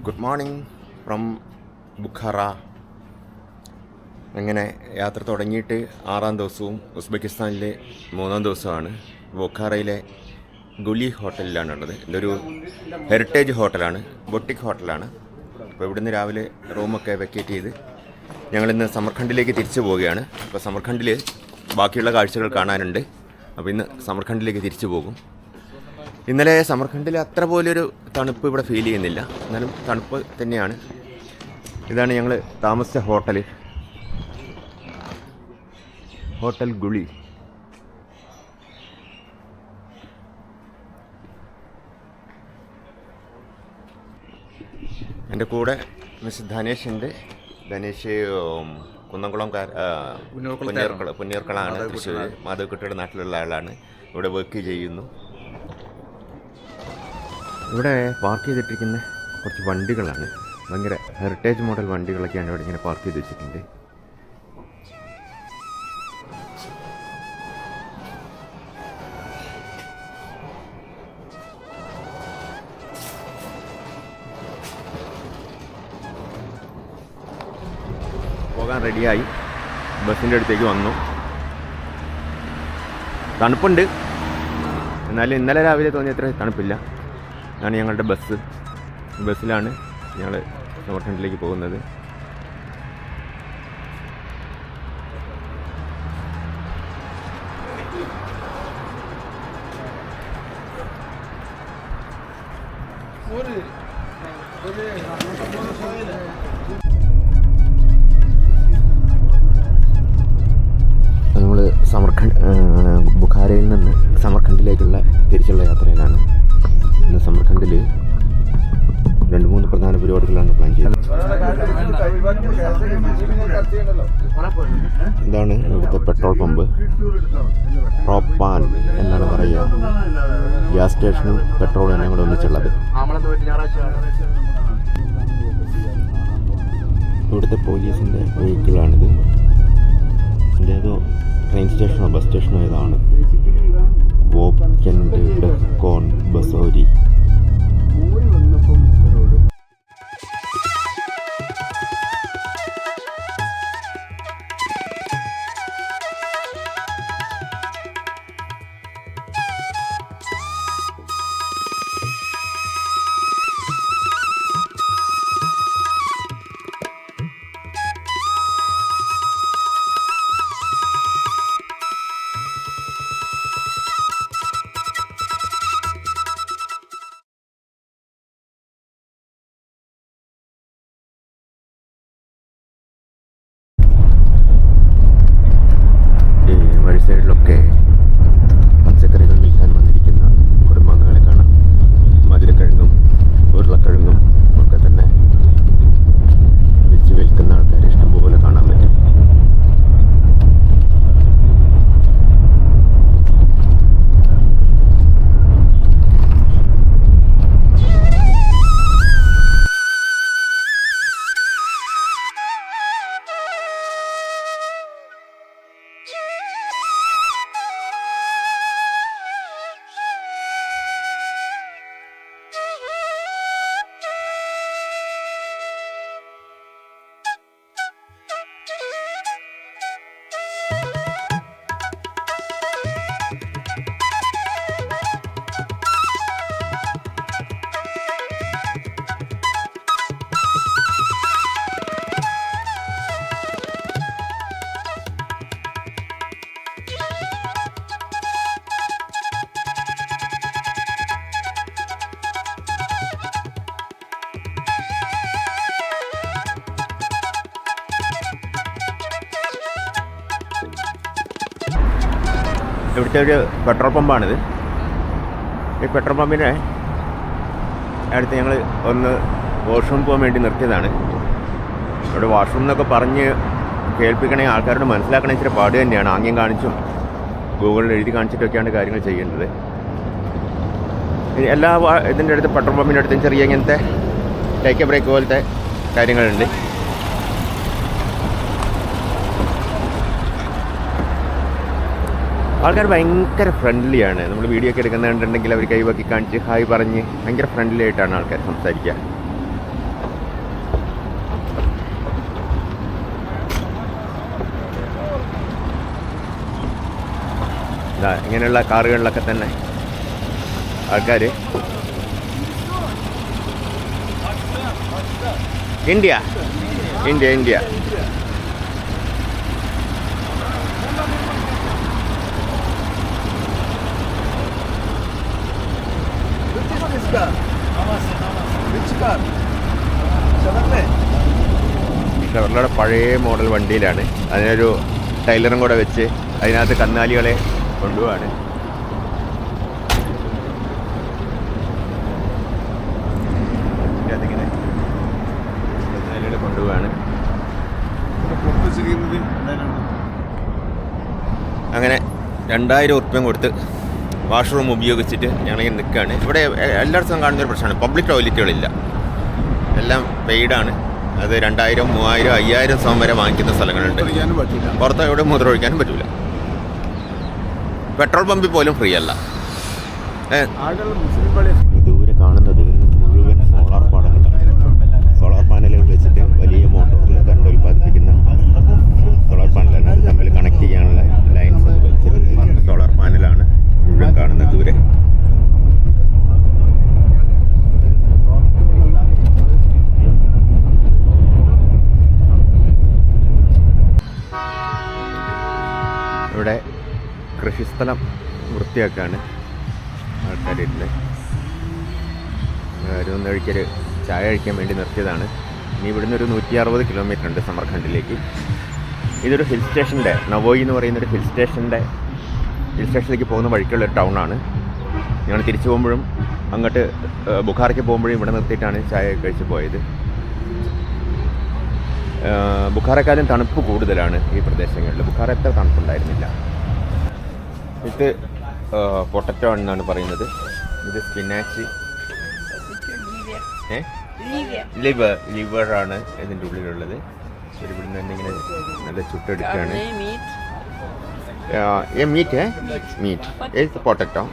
Good morning from Bukhara. അങ്ങനെ യാത്ര തുടങ്ങിയിട്ട് 6-ാം ദിവസവും ഉസ്ബെക്കിസ്ഥാനിലെ 3-ാം ദിവസമാണ്. ബുഖാറയിലെ ഗുലി ഹോട്ടലിലാണുള്ളത്. ഇതൊരു ഹെറിറ്റേജ് ഹോട്ടലാണ്, ബൊട്ടിക് ഹോട്ടലാണ്. അപ്പോൾ ഇവിടുന്ന് രാവിലെ റൂമൊക്കെ വെക്കേറ്റ് ചെയ്ത് ഞങ്ങളിന്ന് സമർഖണ്ഡിലേക്ക് തിരിച്ചു പോവുകയാണ്. അപ്പോൾ സമർഖണ്ഡിൽ ബാക്കിയുള്ള കാഴ്ചകൾ കാണാനുണ്ട്. അപ്പോൾ ഇന്ന് സമർഖണ്ഡിലേക്ക് തിരിച്ചു പോകും. ഇന്നലെ സമർഖണ്ഡിൽ അത്ര പോലൊരു തണുപ്പ് ഇവിടെ ഫീൽ ചെയ്യുന്നില്ല, എന്നാലും തണുപ്പ് തന്നെയാണ്. ഇതാണ് ഞങ്ങൾ താമസിച്ച ഹോട്ടൽ ഗുളി. എൻ്റെ കൂടെ മിസ് ധനേഷ് ഉണ്ട്. ധനേഷ് കുന്നംകുളം പുന്നീർക്കളാണ്, തൃശ്ശൂർ മാധവക്കുട്ടിയുടെ നാട്ടിലുള്ള ആളാണ്. ഇവിടെ വർക്ക് ചെയ്യുന്നു. ഇവിടെ പാർക്ക് ചെയ്തിട്ടിരിക്കുന്ന കുറച്ച് വണ്ടികളാണ്, ഭയങ്കര ഹെറിറ്റേജ് മോഡൽ വണ്ടികളൊക്കെയാണ് ഇവിടെ ഇങ്ങനെ പാർക്ക് ചെയ്ത് വെച്ചിട്ടുണ്ട്. പോകാൻ റെഡിയായി, ബസ്സിൻ്റെ അടുത്തേക്ക് വന്നു. തണുപ്പുണ്ട്, എന്നാലും ഇന്നലെ രാവിലെ തോന്നിയത്ര തണുപ്പില്ല. ഇതാണ് ഞങ്ങളുടെ ബസ്സിലാണ് ഞങ്ങൾ സമർഖണ്ഡിലേക്ക് പോകുന്നത്. നമ്മൾ ബുഖാരയിൽ നിന്ന് സമർഖണ്ഡിലേക്കുള്ള തിരിച്ചുള്ള യാത്രയിലാണ്. ഇന്ന് സമർഖണ്ഡിൽ 2-3 പ്രധാന പരിപാടികളാണ് പ്ലാൻ ചെയ്തത്. ഇതാണ് ഇവിടുത്തെ പെട്രോൾ പമ്പ്, പ്രോപ്പാൻ എന്നാണ് പറയുക. ഗ്യാസ് സ്റ്റേഷനും പെട്രോളും എല്ലാം കൂടെ ഒന്നിച്ചുള്ളത്. ഇവിടുത്തെ പോലീസിൻ്റെ വെഹിക്കിളാണിത്. ഇതിൻ്റെ ഏതോ ട്രെയിൻ സ്റ്റേഷനോ ബസ് സ്റ്റേഷനോ ഏതാണ്. വോക്കൻഡ് ഡെക്കോൺ ബസോരി. സൈഡിലൊക്കെ പച്ചക്കറികൾ വിൽക്കാൻ വന്നിരിക്കുന്ന കുടുംബാംഗങ്ങളെ കാണാം. മധുരക്കിഴങ്ങും ഉരുളക്കിഴങ്ങും ഒക്കെ തന്നെ വെച്ച് വിൽക്കുന്ന ആൾക്കാരെ ഇഷ്ടംപോലെ കാണാൻ പറ്റും. ഇവിടുത്തെ ഒരു പെട്രോൾ പമ്പാണിത്. ഈ പെട്രോൾ പമ്പിൻ്റെ അടുത്ത് ഞങ്ങൾ ഒന്ന് വാഷ്റൂം പോകാൻ വേണ്ടി നിർത്തിയതാണ്. ഇവിടെ വാഷ്റൂം എന്നൊക്കെ പറഞ്ഞ് കേൾപ്പിക്കണേ, ആൾക്കാരോട് മനസ്സിലാക്കണേ ഇച്ചിരി പാട് തന്നെയാണ്. ആംഗ്യം കാണിച്ചും ഗൂഗിളിൽ എഴുതി കാണിച്ചിട്ടൊക്കെയാണ് കാര്യങ്ങൾ ചെയ്യേണ്ടത്. എല്ലാ ഇതിൻ്റെ അടുത്ത് പെട്രോൾ പമ്പിൻ്റെ അടുത്തും ചെറിയ ഇങ്ങനത്തെ ടേക്ക് എ ബ്രേക്ക് പോലത്തെ കാര്യങ്ങളുണ്ട്. ആൾക്കാർ ഭയങ്കര ഫ്രണ്ട്ലിയാണ്. നമ്മൾ വീഡിയോ ഒക്കെ എടുക്കുന്നത് കണ്ടിട്ടുണ്ടെങ്കിൽ അവർ കൈവക്കി കാണിച്ച് ഹായ് പറഞ്ഞ് ഭയങ്കര ഫ്രണ്ട്ലി ആയിട്ടാണ് ആൾക്കാർ സംസാരിക്കുക. ഇങ്ങനെയുള്ള കാറുകളിലൊക്കെ തന്നെ ആൾക്കാർ ഇന്ത്യ ഇന്ത്യ ഇന്ത്യ ഷെവർലയുടെ പഴയ മോഡൽ വണ്ടിയിലാണ്. അതിനൊരു ടൈലറും കൂടെ വെച്ച് അതിനകത്ത് കന്നാലികളെ കൊണ്ടുപോവാണ്. അതിങ്ങനെ കന്നാലികളെ കൊണ്ടുപോവാണ്. അങ്ങനെ 2000 ഉറുപ്പ്യം കൊടുത്ത് വാഷ്റൂം ഉപയോഗിച്ചിട്ട് ഞങ്ങളിങ്ങനെ നിൽക്കുകയാണ്. ഇവിടെ എല്ലായിടത്തും കാണുന്നൊരു പ്രശ്നമാണ്, പബ്ലിക് ടോയ്ലറ്റുകളില്ല, എല്ലാം പെയ്ഡാണ്. അത് 2000, 3000, 5000 സമയം വരെ വാങ്ങിക്കുന്ന സ്ഥലങ്ങളുണ്ട്. പുറത്ത് എവിടെ മൂത്രം ഒഴിക്കാനും പറ്റില്ല. പെട്രോൾ പമ്പിൽ പോലും ഫ്രീ അല്ല. ദൂരെ കാണുന്നത് മുഴുവൻ സോളാർ പാനലുകളാണ്. സോളാർ പാനലുകൾ വെച്ചിട്ട് വലിയ മോട്ടോറിൽ കറണ്ട് ഉൽപ്പാദിപ്പിക്കുന്ന സോളാർ പാനലാണ്. അത് തമ്മിൽ കണക്ട് ചെയ്യാനുള്ള ലൈൻസ് വെച്ചിട്ട് സോളാർ പാനലാണ് മുഴുവൻ കാണുന്നത് ദൂരെ. ഇവിടെ കൃഷിസ്ഥലം വൃത്തിയാക്കാണ് ആൾക്കാരുടെ. ഒരു കഴിക്കൊരു ചായ കഴിക്കാൻ വേണ്ടി നിർത്തിയതാണ്. ഇനി ഇവിടുന്ന് ഒരു 160 കിലോമീറ്റർ ഉണ്ട് സമർഖണ്ഡിലേക്ക്. ഇതൊരു ഹിൽ സ്റ്റേഷൻ്റെ, നവോയി എന്ന് പറയുന്നൊരു ഹിൽ സ്റ്റേഷനിലേക്ക് പോകുന്ന വഴിക്കുള്ളൊരു ടൗണാണ്. ഞങ്ങൾ തിരിച്ചു പോകുമ്പോഴും അങ്ങോട്ട് ബുഖാറയ്ക്ക് പോകുമ്പോഴും ഇവിടെ നിർത്തിയിട്ടാണ് ചായ കഴിച്ച് പോയത്. ബുഖാറക്കാലും തണുപ്പ് കൂടുതലാണ് ഈ പ്രദേശങ്ങളിൽ. ബുഖാറ എത്ര തണുപ്പുണ്ടായിരുന്നില്ല. ഇത് പൊട്ടറ്റോ എന്നാണ് പറയുന്നത്. ഇത് സ്പിനാച്ച്, ലിവറാണ് ഇതിൻ്റെ ഉള്ളിലുള്ളത്. ഇവിടുന്ന് തന്നെ ഇങ്ങനെ നല്ല ചുട്ടെടുക്കുകയാണ്. Meet potato.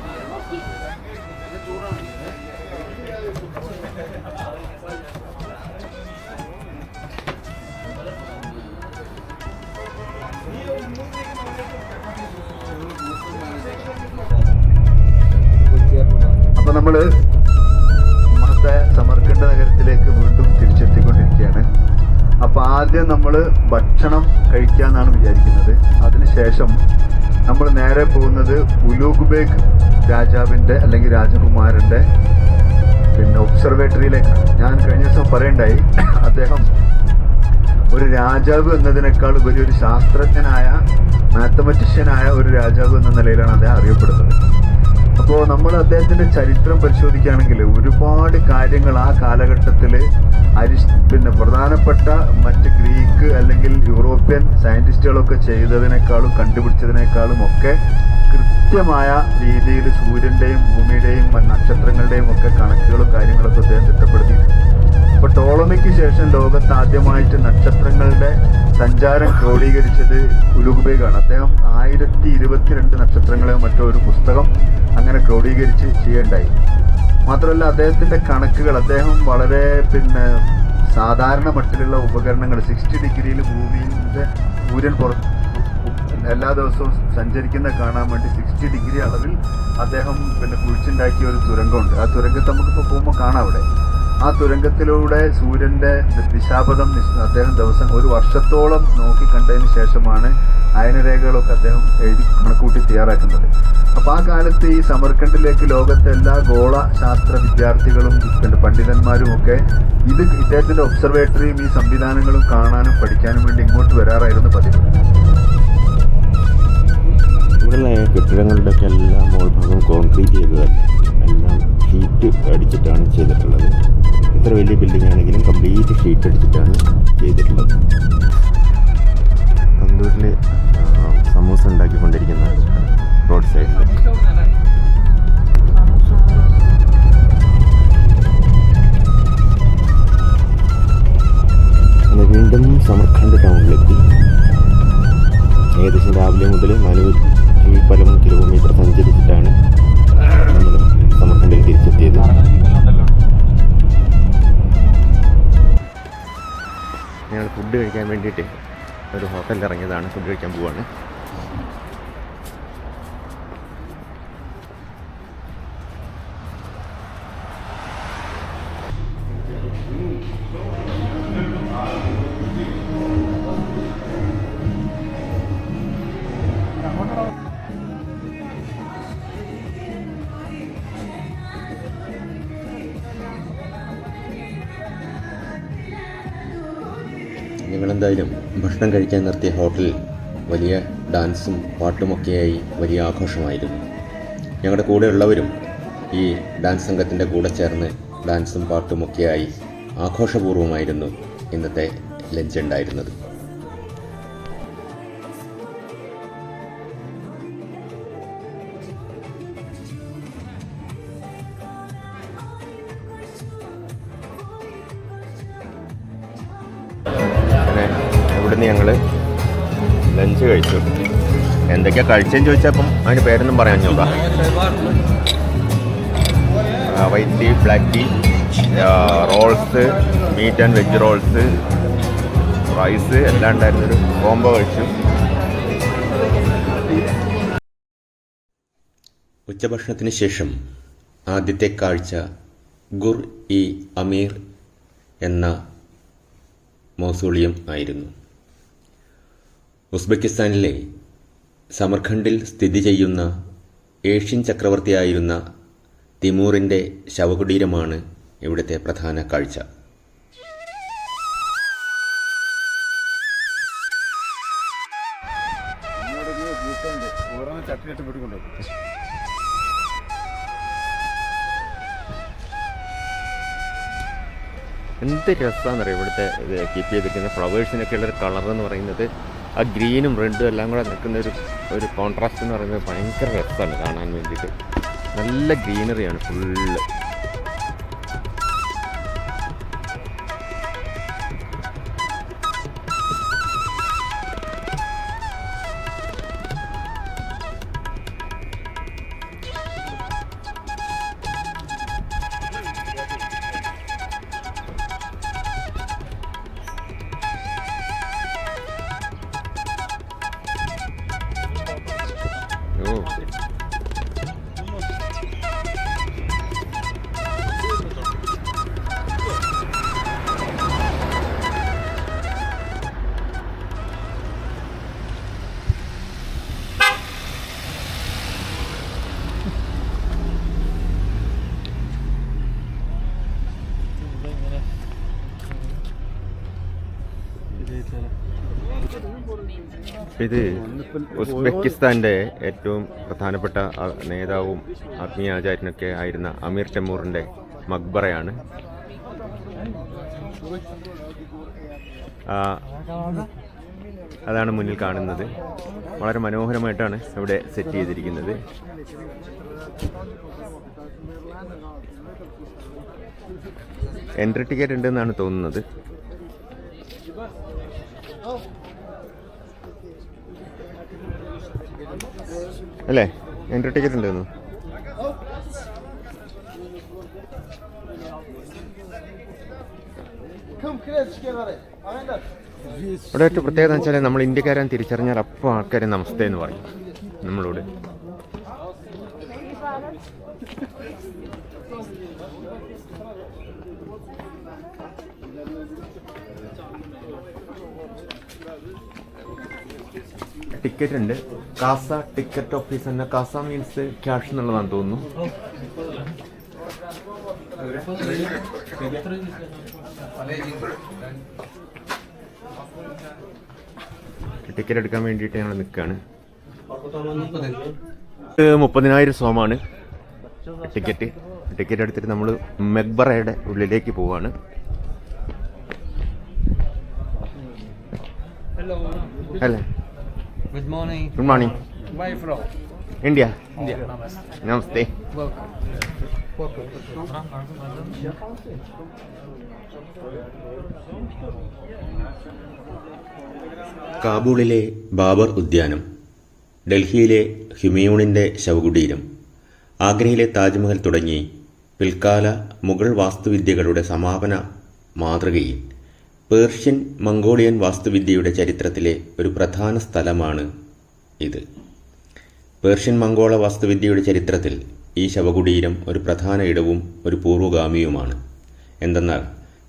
അപ്പൊ നമ്മള് മഹത്തായ സമർഖണ്ഡ് നഗരത്തിലേക്ക് വീണ്ടും തിരിച്ചെത്തിക്കൊണ്ടിരിക്കുകയാണ്. അപ്പൊ ആദ്യം നമ്മൾ ഭക്ഷണം കഴിക്കാന്നാണ് വിചാരിക്കുന്നത്. അതിനുശേഷം നമ്മൾ നേരെ പോകുന്നത് ഉലൂഗ്ബേഗ് രാജാവിന്റെ അല്ലെങ്കിൽ രാജകുമാരന്റെ ഒബ്സർവേറ്ററിയിലേക്കാണ്. ഞാൻ കഴിഞ്ഞ ദിവസം പറയണ്ടായി, അദ്ദേഹം ഒരു രാജാവ് എന്നതിനേക്കാൾ ഉപരി ഒരു ശാസ്ത്രജ്ഞനായ, മാത്തമാറ്റീഷ്യനായ ഒരു രാജാവ് എന്ന നിലയിലാണ് അദ്ദേഹം അറിയപ്പെടുന്നത്. അപ്പോൾ നമ്മൾ അദ്ദേഹത്തിൻ്റെ ചരിത്രം പരിശോധിക്കുകയാണെങ്കിൽ ഒരുപാട് കാര്യങ്ങൾ ആ കാലഘട്ടത്തിൽ പ്രധാനപ്പെട്ട മറ്റ് ഗ്രീക്ക് അല്ലെങ്കിൽ യൂറോപ്യൻ സയൻറ്റിസ്റ്റുകളൊക്കെ ചെയ്തതിനേക്കാളും കണ്ടുപിടിച്ചതിനേക്കാളും ഒക്കെ കൃത്യമായ രീതിയിൽ സൂര്യൻ്റെയും ഭൂമിയുടെയും നക്ഷത്രങ്ങളുടെയും ഒക്കെ കണക്കുകളും കാര്യങ്ങളൊക്കെ അദ്ദേഹം തിട്ടപ്പെടുത്തിയിട്ടുണ്ട്. അപ്പോൾ ടോളമിക്ക് ശേഷം ലോകത്ത് ആദ്യമായിട്ട് നക്ഷത്രങ്ങളുടെ സഞ്ചാരം ക്രോഡീകരിച്ചത് ഉലൂഗ്ബേഗാണ്. അദ്ദേഹം 1022 നക്ഷത്രങ്ങളെ മറ്റോ ഒരു പുസ്തകം അങ്ങനെ ക്രോഡീകരിച്ച് ചെയ്യേണ്ടായി. മാത്രമല്ല അദ്ദേഹത്തിൻ്റെ കണക്കുകൾ, അദ്ദേഹം വളരെ സാധാരണ മട്ടിലുള്ള ഉപകരണങ്ങൾ 60 ഡിഗ്രിയിൽ ഭൂമിയുടെ സൂര്യൻ എല്ലാ ദിവസവും സഞ്ചരിക്കുന്ന കാണാൻ വേണ്ടി 60 ഡിഗ്രി അളവിൽ അദ്ദേഹം കുഴിച്ചുണ്ടാക്കിയ ഒരു തുരങ്കമുണ്ട്. ആ തുരങ്കത്ത് നമുക്കിപ്പോൾ പോകുമ്പോൾ കാണാം. അവിടെ ആ തുരങ്കത്തിലൂടെ സൂര്യൻ്റെ ദിശാപഥം അദ്ദേഹം ദിവസം ഒരു വർഷത്തോളം നോക്കിക്കണ്ടതിന് ശേഷമാണ് അയനരേഖകളൊക്കെ അദ്ദേഹം എഴുതി കണക്കൂട്ടി തയ്യാറാക്കുന്നത്. അപ്പോൾ ആ കാലത്ത് ഈ സമർഖണ്ഡിലേക്ക് ലോകത്തെ എല്ലാ ഗോള ശാസ്ത്ര വിദ്യാർത്ഥികളും പണ്ഡിതന്മാരും ഒക്കെ ഇദ്ദേഹത്തിൻ്റെ ഒബ്സർവേറ്ററിയും ഈ സംവിധാനങ്ങളും കാണാനും പഠിക്കാനും വേണ്ടി ഇങ്ങോട്ട് വരാറായിരുന്നു പതിവ്. ഇവിടെയുള്ള കെട്ടിടങ്ങളുടെയൊക്കെ എല്ലാം മോൾഭാഗം കോൺക്രീറ്റ് ചെയ്തതല്ല, എല്ലാം ഷീറ്റ് അടിച്ചിട്ടാണ് ചെയ്തിട്ടുള്ളത്. എത്ര വലിയ ബിൽഡിംഗ് ആണെങ്കിലും കംപ്ലീറ്റ് ഷീറ്റ് അടിച്ചിട്ടാണ് ചെയ്തിട്ടുള്ളത്. തന്തൂരിൽ സമൂസ ഉണ്ടാക്കിക്കൊണ്ടിരിക്കുന്ന റോഡ് സൈഡിൽ വീണ്ടും സമർഖണ്ഡ് ടൗണിലെത്തി. ഏകദേശം രാവിലെ മുതൽ 400 കിലോമീറ്റർ സഞ്ചരിച്ചിട്ടാണ് നമ്മൾ സമർഖണ്ഡിൽ തിരിച്ചെത്തിയത്. ഞങ്ങൾ ഫുഡ് കഴിക്കാൻ വേണ്ടിയിട്ട് ഒരു ഹോട്ടലിൽ ഇറങ്ങിയതാണ്. ഫുഡ് കഴിക്കാൻ പോവാണ്. ഞങ്ങളെന്തായാലും ഭക്ഷണം കഴിക്കാൻ നിർത്തിയ ഹോട്ടലിൽ വലിയ ഡാൻസും പാട്ടുമൊക്കെയായി വലിയ ആഘോഷമായിരുന്നു. ഞങ്ങളുടെ കൂടെയുള്ളവരും ഈ ഡാൻസ് സംഘത്തിൻ്റെ കൂടെ ചേർന്ന് ഡാൻസും പാട്ടുമൊക്കെയായി ആഘോഷപൂർവ്വമായിരുന്നു ഇന്നത്തെ ലഞ്ച് ഉണ്ടായിരുന്നത്. അങ്ങനെ ഇവിടുന്ന് ഞങ്ങൾ ലഞ്ച് കഴിച്ചു. എന്തൊക്കെയാണ് കഴിച്ചതെന്ന് ചോദിച്ചപ്പം അതിന് പേരൊന്നും പറയാൻ നോക്കാം. White tea, black tea, rolls, meat and veg rolls, rice എല്ലാം ഉണ്ടായിരുന്നൊരു കോംബോ കഴിച്ചു. ഉച്ചഭക്ഷണത്തിന് ശേഷം ആദ്യത്തെ കാഴ്ച ഗുർ ഇ അമീർ എന്ന മൗസോളിയം ആയിരുന്നു. ഉസ്ബെക്കിസ്ഥാനിലെ സമർഖണ്ഡിൽ സ്ഥിതി ചെയ്യുന്ന ഏഷ്യൻ ചക്രവർത്തിയായിരുന്ന തിമൂറിൻ്റെ ശവകുടീരമാണ് ഇവിടുത്തെ പ്രധാന കാഴ്ച. എന്ത് രസമാണെന്നറിയാം ഇവിടുത്തെ ഇത് കീപ്പ് ചെയ്തിരിക്കുന്ന ഫ്ലവേഴ്സിനൊക്കെ ഉള്ളൊരു കളർ എന്ന് പറയുന്നത്. ആ ഗ്രീനും റെഡും എല്ലാം കൂടെ നിൽക്കുന്ന ഒരു കോൺട്രാസ്റ്റ് എന്ന് പറയുന്നത് ഭയങ്കര രസമാണ് കാണാൻ വേണ്ടിയിട്ട്. നല്ല ഗ്രീനറിയാണ് ഫുള്ള്. ഇത് ഉസ്ബെക്കിസ്ഥാൻ്റെ ഏറ്റവും പ്രധാനപ്പെട്ട നേതാവും ആത്മീയാചാര്യനൊക്കെ ആയിരുന്ന അമീർ ടെമൂറിൻ്റെ മക്ബറയാണ്. അതാണ് മുന്നിൽ കാണുന്നത്. വളരെ മനോഹരമായിട്ടാണ് ഇവിടെ സെറ്റ് ചെയ്തിരിക്കുന്നത്. എൻട്രി ടിക്കറ്റ് ഉണ്ടെന്നാണ് തോന്നുന്നത്. അല്ലേ, എൻട്രി ടിക്കറ്റ് ഉണ്ടെന്നു. ഇവിടെ ഏറ്റവും പ്രത്യേകത എന്ന് വെച്ചാൽ നമ്മൾ ഇന്ത്യക്കാരൻ തിരിച്ചറിഞ്ഞാൽ അപ്പോൾ ആൾക്കാരെ നമസ്തേ എന്ന് പറയും നമ്മളോട്. ടിക്കറ്റ് ഉണ്ട്. കാസ ടിക്കറ്റ് ഓഫീസ് തന്നെ. കാസ മീൻസ് ക്യാഷ് എന്നുള്ളതാണെന്ന് തോന്നുന്നു. ടിക്കറ്റ് എടുക്കാൻ വേണ്ടിയിട്ട് ഞങ്ങൾ നിൽക്കുകയാണ്. 30,000 സോമാണ് ടിക്കറ്റ്. ടിക്കറ്റ് എടുത്തിട്ട് നമ്മൾ മക്ബറയുടെ ഉള്ളിലേക്ക് പോവാണ്. Hello, Good morning. Good morning. Where are you from? India. India. Namaste. Welcome. കാബൂളിലെ ബാബർ ഉദ്യാനം, ഡൽഹിയിലെ ഹുമയൂണിൻ്റെ ശവകുടീരം, ആഗ്രയിലെ താജ്മഹൽ തുടങ്ങി പിൽക്കാല മുഗൾ വാസ്തുവിദ്യകളുടെ സമാപന മാതൃകയിൽ പേർഷ്യൻ മംഗോളിയൻ വാസ്തുവിദ്യയുടെ ചരിത്രത്തിലെ ഒരു പ്രധാന സ്ഥലമാണ് ഇത്. പേർഷ്യൻ മംഗോള വാസ്തുവിദ്യയുടെ ചരിത്രത്തിൽ ഈ ശവകുടീരം ഒരു പ്രധാന ഇടവും ഒരു പൂർവ്വഗാമിയുമാണ്. എന്തെന്നാൽ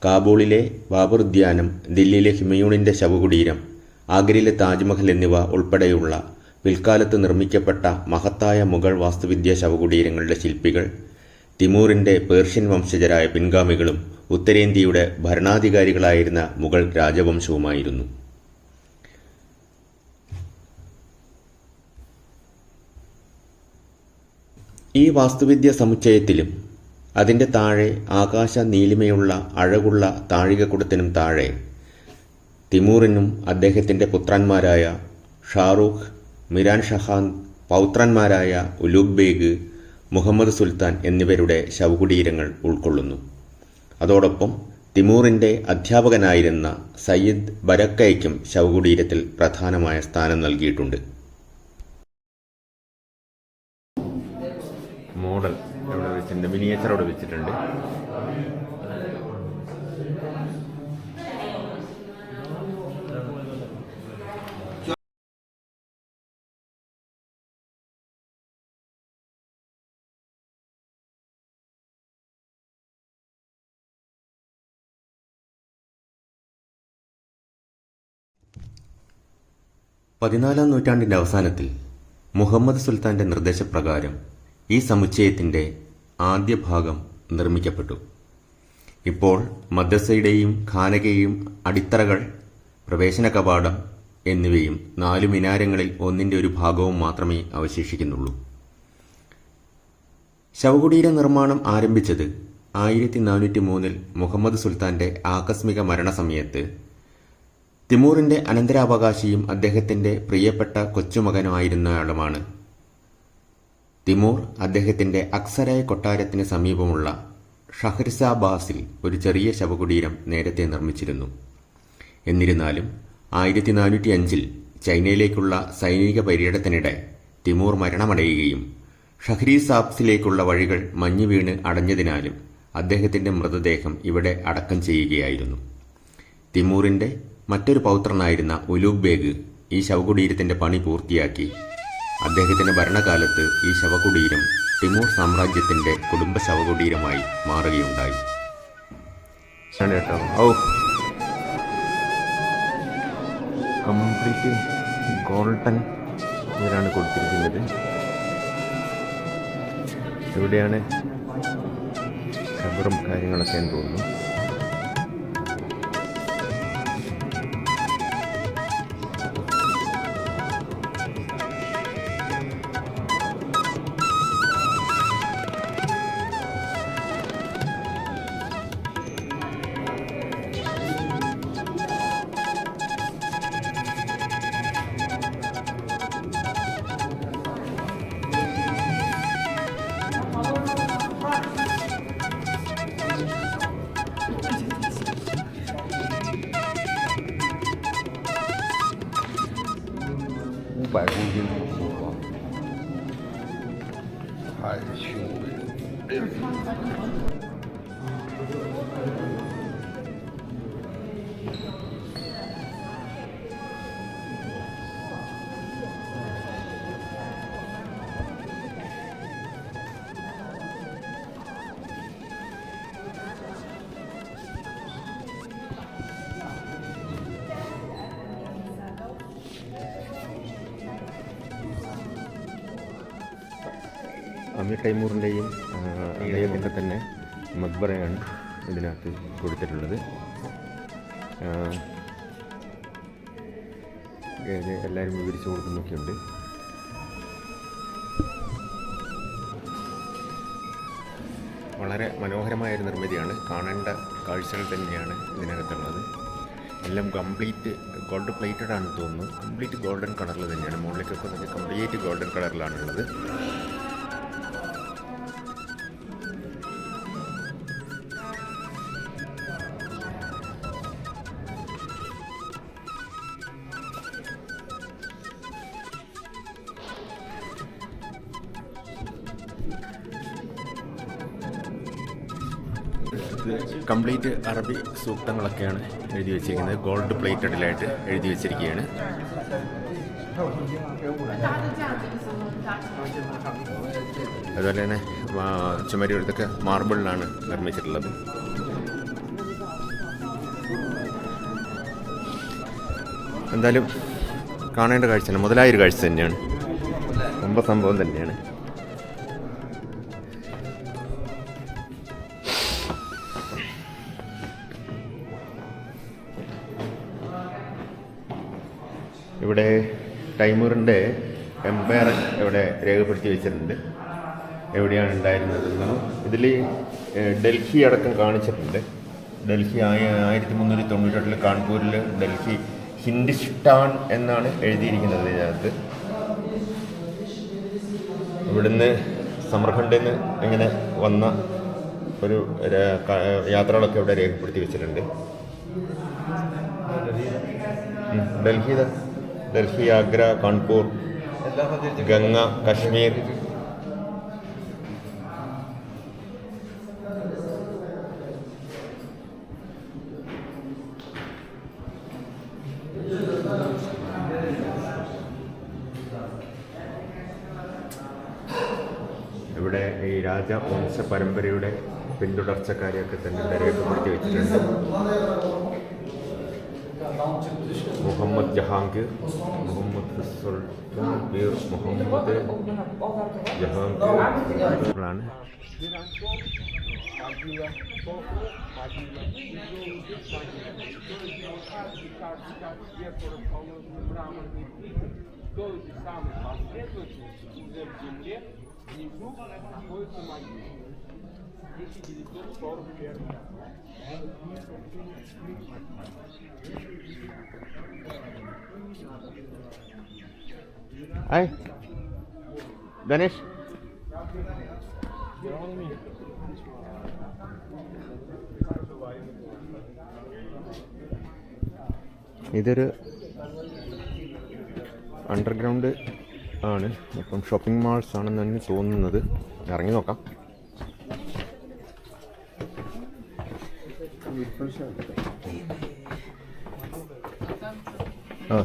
കാബൂളിലെ ബാബർ ഉദ്യാനം, ദില്ലിയിലെ ഹുമയൂണിൻ്റെ ശവകുടീരം, ആഗ്രയിലെ താജ്മഹൽ എന്നിവ ഉൾപ്പെടെയുള്ള പിൽക്കാലത്ത് നിർമ്മിക്കപ്പെട്ട മഹത്തായ മുഗൾ വാസ്തുവിദ്യാ ശവകുടീരങ്ങളുടെ ശില്പികൾ തിമൂറിൻ്റെ പേർഷ്യൻ വംശജരായ പിൻഗാമികളും ഉത്തരേന്ത്യയുടെ ഭരണാധികാരികളായിരുന്ന മുഗൾ രാജവംശവുമായിരുന്നു. ഈ വാസ്തുവിദ്യ സമുച്ചയത്തിലും അതിൻ്റെ താഴെ ആകാശ നീലിമയുള്ള അഴകുള്ള താഴികക്കുടത്തിനും താഴെ തിമൂറിനും അദ്ദേഹത്തിൻ്റെ പുത്രന്മാരായ ഷാറൂഖ്, മിരാൻ ഷഹാൻ, പൗത്രന്മാരായ ഉലൂഗ് ബേഗ്, മുഹമ്മദ് സുൽത്താൻ എന്നിവരുടെ ശവകുടീരങ്ങൾ ഉൾക്കൊള്ളുന്നു. അതോടൊപ്പം തിമൂറിൻ്റെ അധ്യാപകനായിരുന്ന സയ്യിദ് ബരക്കയ്ക്കും ശവകുടീരത്തിൽ പ്രധാനമായ സ്ഥാനം നൽകിയിട്ടുണ്ട്. മോഡൽ ഇവിടെ വെച്ചിട്ടുണ്ട്, മിനിയേച്ചർ അവിടെ വെച്ചിട്ടുണ്ട്. പതിനാലാം നൂറ്റാണ്ടിൻ്റെ അവസാനത്തിൽ മുഹമ്മദ് സുൽത്താൻ്റെ നിർദ്ദേശപ്രകാരം ഈ സമുച്ചയത്തിൻ്റെ ആദ്യ ഭാഗം നിർമ്മിക്കപ്പെട്ടു. ഇപ്പോൾ മദ്രസയുടെയും ഖാനകയും അടിത്തറകൾ, പ്രവേശന കവാടം എന്നിവയും 4 മിനാരങ്ങളിൽ ഒന്നിൻ്റെ ഒരു ഭാഗവും മാത്രമേ അവശേഷിക്കുന്നുള്ളൂ. ശവകുടീര നിർമ്മാണം ആരംഭിച്ചത് 1403 മുഹമ്മദ് സുൽത്താൻ്റെ ആകസ്മിക മരണസമയത്ത് തിമൂറിൻ്റെ അനന്തരാവകാശിയും അദ്ദേഹത്തിൻ്റെ പ്രിയപ്പെട്ട കൊച്ചുമകനുമായിരുന്നയാളുമാണ്. തിമൂർ അദ്ദേഹത്തിൻ്റെ അക്സരായ് കൊട്ടാരത്തിന് സമീപമുള്ള ഷഹ്രിസാബാസിൽ ഒരു ചെറിയ ശവകുടീരം നേരത്തെ നിർമ്മിച്ചിരുന്നു. എന്നിരുന്നാലും 1405 ചൈനയിലേക്കുള്ള സൈനിക പര്യടനത്തിനിടെ തിമൂർ മരണമടയുകയും ഷഹ്രിസാബ്സിലേക്കുള്ള വഴികൾ മഞ്ഞ് വീണ് അടഞ്ഞതിനാലും അദ്ദേഹത്തിൻ്റെ മൃതദേഹം ഇവിടെ അടക്കം ചെയ്യുകയായിരുന്നു. തിമൂറിൻ്റെ മറ്റൊരു പൗത്രനായിരുന്ന ഉലൂഗ് ബേഗ് ഈ ശവകുടീരത്തിൻ്റെ പണി പൂർത്തിയാക്കി. അദ്ദേഹത്തിൻ്റെ ഭരണകാലത്ത് ഈ ശവകുടീരം തിമൂർ സാമ്രാജ്യത്തിൻ്റെ കുടുംബ ശവകുടീരമായി മാറുകയുണ്ടായി. കംപ്ലീറ്റ് ഗോൾഡൻ ഇതിലാണ് കൊടുത്തിരിക്കുന്നത്. എവിടെയാണ് ഖബറും കാര്യങ്ങളൊക്കെ എന്ന് തോന്നുന്നു.500斤不错，太凶了。അമീർ തൈമൂറിൻ്റെയും അദ്ദേഹത്തിൻ്റെ തന്നെ മക്ബറയാണ് ഇതിനകത്ത് കൊടുത്തിട്ടുള്ളത്. എല്ലാവരും വിവരിച്ചു കൊടുക്കുന്നൊക്കെയുണ്ട്. വളരെ മനോഹരമായൊരു നിർമ്മിതിയാണ്. കാണേണ്ട കാഴ്ചകൾ തന്നെയാണ് ഇതിനകത്തുള്ളത്. എല്ലാം കംപ്ലീറ്റ് ഗോൾഡ് പ്ലേറ്റഡ് ആണെന്ന് തോന്നുന്നു. കംപ്ലീറ്റ് ഗോൾഡൻ കളറിൽ തന്നെയാണ്. മുകളിലേക്കൊക്കെ തന്നെ കംപ്ലീറ്റ് ഗോൾഡൻ കളറിലാണുള്ളത്. കംപ്ലീറ്റ് അറബി സൂക്തങ്ങളൊക്കെയാണ് എഴുതി വെച്ചിരിക്കുന്നത്. ഗോൾഡ് പ്ലേറ്റഡിലായിട്ട് എഴുതി വെച്ചിരിക്കുകയാണ്. അതുപോലെ തന്നെ ചുമരുകളൊക്കെ മാർബിളിലാണ് നിർമ്മിച്ചിട്ടുള്ളത്. എന്തായാലും കാണേണ്ട കാഴ്ചയാണ്, മുതലായൊരു കാഴ്ച തന്നെയാണ്, സംഭവം തന്നെയാണ്. ഇവിടെ തൈമൂറിൻ്റെ എംപയർ ഇവിടെ രേഖപ്പെടുത്തി വെച്ചിട്ടുണ്ട്, എവിടെയാണ് ഉണ്ടായിരുന്നതെന്നും. ഇതിൽ ഡൽഹി അടക്കം കാണിച്ചിട്ടുണ്ട്. ഡൽഹി 1398 കാൺപൂരിൽ ഡൽഹി ഹിന്ദുസ്ഥാൻ എന്നാണ് എഴുതിയിരിക്കുന്നത് ഇതിനകത്ത്. ഇവിടുന്ന് സമർഖണ്ഡിൽ നിന്ന് ഇങ്ങനെ വന്ന ഒരു യാത്രകളൊക്കെ ഇവിടെ രേഖപ്പെടുത്തി വെച്ചിട്ടുണ്ട്. ഡൽഹി, ആഗ്ര, കാൺപൂർ, ഗംഗ, കശ്മീർ. ഇവിടെ ഈ രാജവംശ പരമ്പരയുടെ പിന്തുടർച്ചക്കാരെയൊക്കെ തന്നെ രേഖപ്പെടുത്തി വെച്ചിട്ടുണ്ട്. മുഹമ്മദ് ജഹാംഗീർ, മുഹമ്മദ് സുൽത്താൻ മീർ മുഹമ്മദ് ജഹാംഗീറാണ്. ഹായ് ധനേഷ്, ഇതൊരു അണ്ടർഗ്രൗണ്ട് ആണ്. ഇപ്പം ഷോപ്പിംഗ് മാൾസ് ആണെന്ന് തന്നെ തോന്നുന്നത്. ഇറങ്ങി നോക്കാം.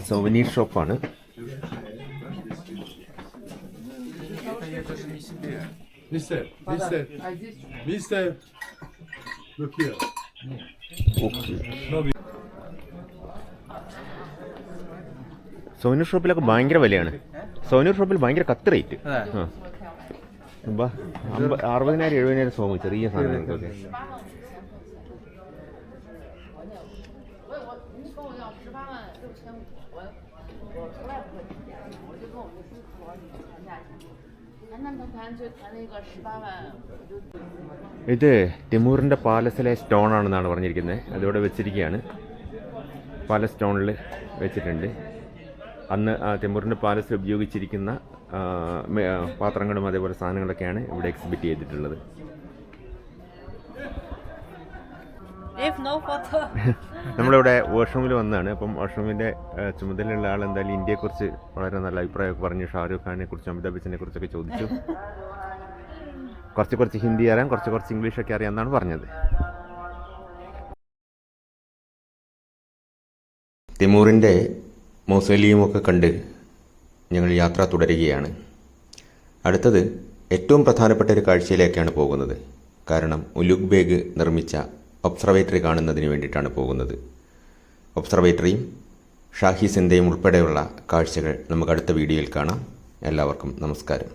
സോവനീർ ഷോപ്പാണ്. Mister, look here. സോവനീർ ഷോപ്പിലൊക്കെ ഭയങ്കര വിലയാണ്. സോവനീർ ഷോപ്പിൽ ഭയങ്കര കത്ത് റേറ്റ്. 60,000-70,000 സോമ ചെറിയ സാധനങ്ങൾക്കൊക്കെ. ഇത് തിമൂറിൻ്റെ പാലസിലെ സ്റ്റോൺ ആണെന്നാണ് പറഞ്ഞിരിക്കുന്നത്. അതിവിടെ വെച്ചിരിക്കുകയാണ്. പാലസ് സ്റ്റോണിൽ വെച്ചിട്ടുണ്ട്. അന്ന് തിമൂറിൻ്റെ പാലസിൽ ഉപയോഗിച്ചിരിക്കുന്ന പാത്രങ്ങളും അതേപോലെ സാധനങ്ങളൊക്കെയാണ് ഇവിടെ എക്സിബിറ്റ് ചെയ്തിട്ടുള്ളത്. നമ്മളിവിടെ വാഷ്റൂമിൽ വന്നതാണ്. അപ്പം വാഷ്റൂമിൻ്റെ ചുമതലയുള്ള ആൾ എന്തായാലും ഇന്ത്യയെക്കുറിച്ച് വളരെ നല്ല അഭിപ്രായമൊക്കെ പറഞ്ഞു. ഷാരൂഖ് ഖാനെ കുറിച്ചും അമിതാഭ് ബച്ചനെ കുറിച്ചൊക്കെ ചോദിച്ചു. കുറച്ച് ഹിന്ദി അറിയാം, കുറച്ച് ഇംഗ്ലീഷൊക്കെ അറിയാമെന്നാണ് പറഞ്ഞത്. തിമൂറിൻ്റെ മൗസോലിയമൊക്കെ കണ്ട് ഞങ്ങൾ യാത്ര തുടരുകയാണ്. അടുത്തത് ഏറ്റവും പ്രധാനപ്പെട്ട ഒരു കാഴ്ചയിലേക്കാണ് പോകുന്നത്. കാരണം ഉലുഗ് ബേഗ് നിർമ്മിച്ച ഒബ്സർവേറ്ററി കാണുന്നതിന് വേണ്ടിയിട്ടാണ് പോകുന്നത്. ഒബ്സർവേറ്ററിയും ഷാഹി സിന്ധയും ഉൾപ്പെടെയുള്ള കാഴ്ചകൾ നമുക്ക് അടുത്ത വീഡിയോയിൽ കാണാം. എല്ലാവർക്കും നമസ്കാരം.